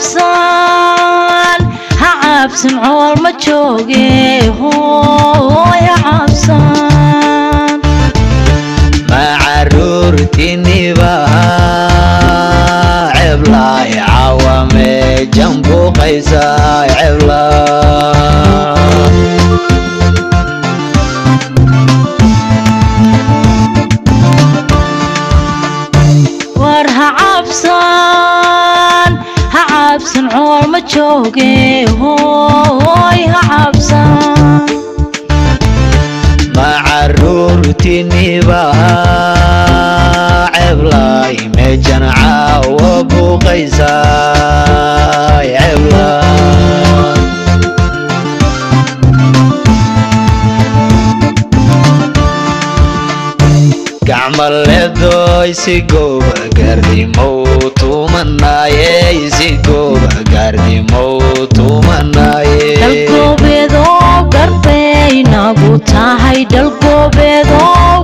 عبسان هعبسن عول ما جوجي هو يا عبسان ما عرورتني بها عبلاي عوامي جنبو قيساي عبلاي ورها عبسان هعبسن عول ما جوجي هو يا عبسان ما عرورتني بها عبلاي مجن عوابو قيساي عبلاي قعمل لدوي سيقوبا قردي موتو مناي سيقوبا قردي موتو مناي dalgobeedo garbaynagu tahay dalgobeedo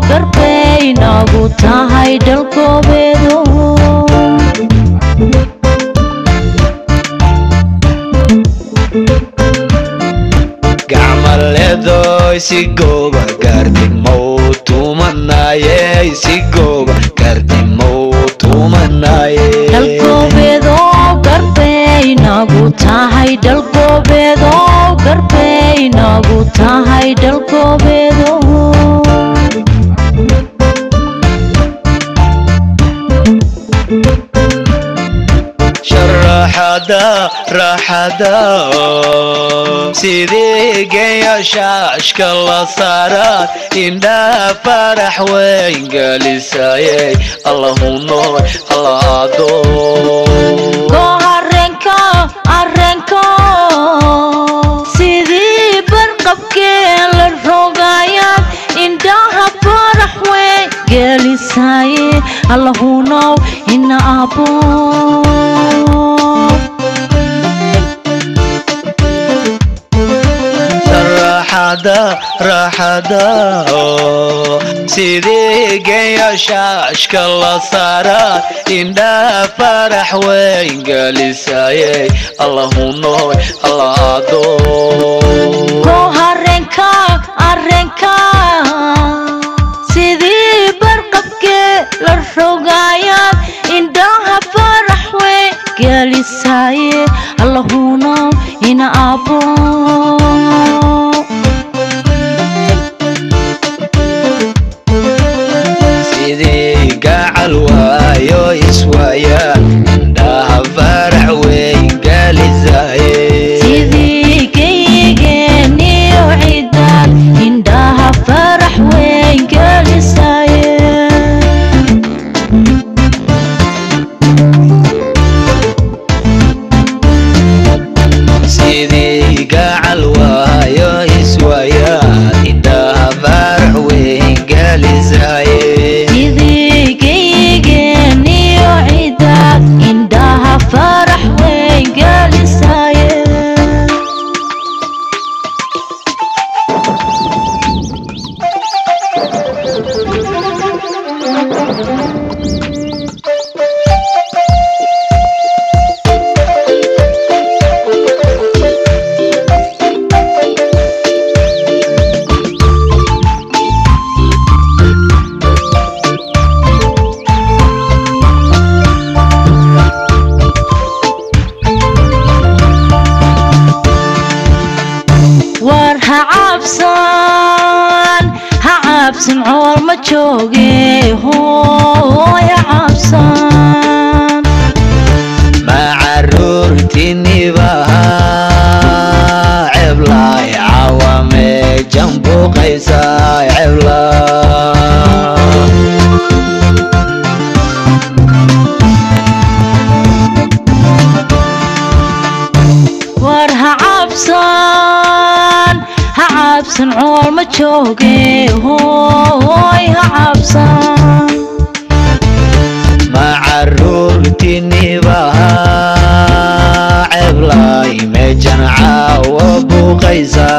garbaynagu tahay dalgobeedo قعمل لدوي سيقوبا قردي موتو مناي سيقوبا قردي موتو مناي dalgobeedo garbaynagu tahay dalgobeedo garbaynagu tahay dalgobeedo شرحدا رحدا سيدي جاي شاشك الله صارت إنها فرح وين قال ساي الله نور الله عدو arrenko sidii barqabkee la rogaayaan indhaha farax wey gelisaaye allahunow ina abo رحدا سيدي جاي شاشك الله صارت إنها فرح وين قال ساي الله نور الله عدو arrenka sidii barqabkee la rogaayaan indhaha farax wey gelisaaye allahunow ina abo قاعل وايو يسوايا عندها فرح وين قال زايد سيدي كيجيني وعيدان عندها فرح وين قال سايد سيدي قاعل وايو يسوايا عندها فرح وين قال زايد عندها فرح وين قال ساير عبسن عول ما جوجي هو يا عبسان ما عرورتني بها عبلاي عوامي جنبو قيساي عبلاي ورها عبسان عبسن عول ما جوجي هو يا عبسان ما عرورتني بها عبلاي مجن عوابو قيساي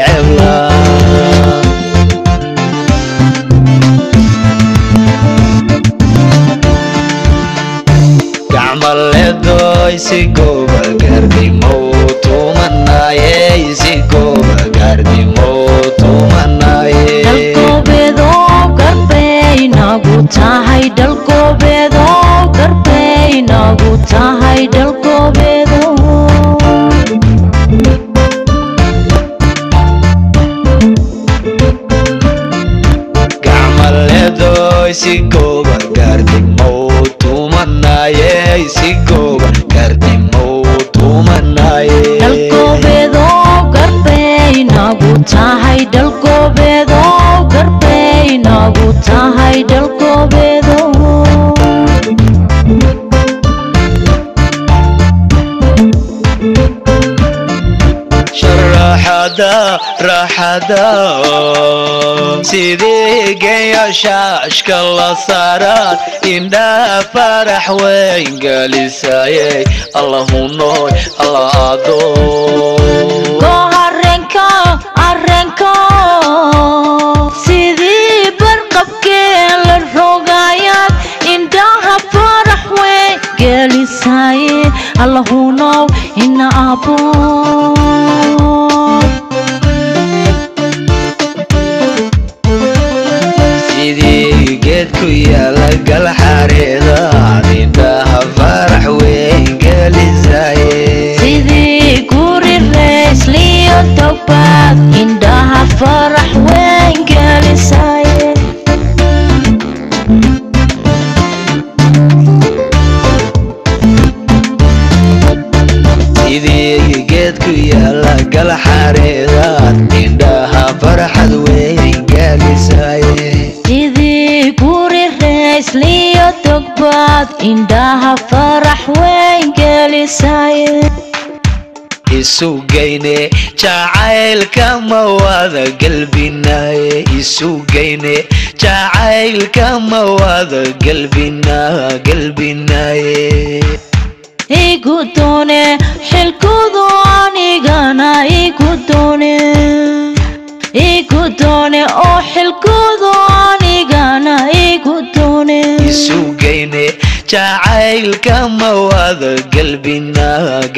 عبلاي قعمل لدو isigoba gardimo tumanaye isigoba gardimo tumanaye dalkoobeedo garbay nagu tahay dalkoobeedo garbay nagu tahay dalkoobeedo gacmaleedo isigoba gardimo tumanaye isigoba gardimo tumanaye dalkoobeedo garbay nagu tahay dalkoobeedo garbay nagu tahay dalkoobeedo raxada sidii geeyo shaashka la saaraan indhaha farax weyn galisayey allahu nooy alla adoon arrenko sidii barqabkee la rogayaad indhaha farax weyn gelisaye allahu noow ina aboon sidii geed ku yaala gal xareeda indhaha farax weyn gelisaye sidii guri reesliyo togbaad indhaha farax weyn gelisaye sidii geed ku yaala gal xareeda indhaha farxad weyn gelisaye sidii guri reesliyo togbaad indhaha farax weyn gelisaye isugayne jacaylka ma wada galbinaye isugayne jacaylka ma wada galbinaye igu doone xilkudu anigana igu doone oo xilkudu anigana igu doone isugayne jacaylka ma wada galbinaye